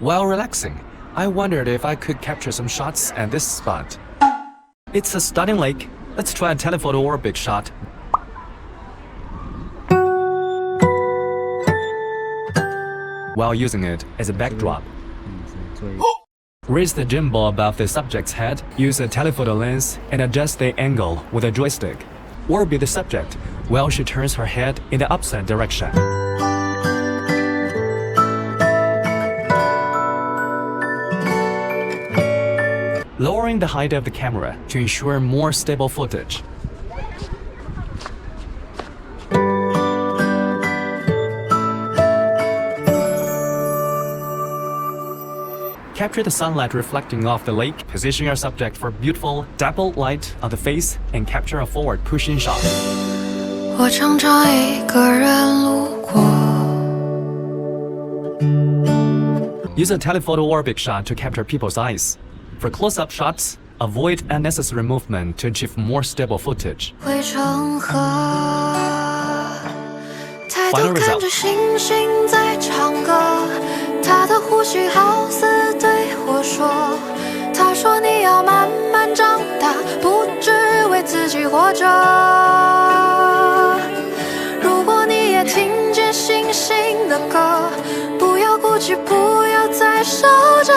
While relaxing, I wondered if I could capture some shots at this spot. It's a stunning lake. Let's try a telephoto or a big shot. While using it as a backdrop. Raise the gimbal above the subject's head, use a telephoto lens, and adjust the angle with a joystick. Orbit the subject while she turns her head in the opposite direction. Lowering the height of the camera to ensure more stable footage. Capture the sunlight reflecting off the lake, position your subject for beautiful double light on the face, and capture a forward pushing shot. 我常常一个人路过 Use a telephoto or big shot to capture people's eyes. For close-up shots, avoid unnecessary movement to achieve more stable footage. 汇成河，抬头看着星星在唱歌，他的呼吸好似对我说，他说你要慢慢长大，不只为自己活着。如果你也听见星星的歌，不要哭泣，不要再守着。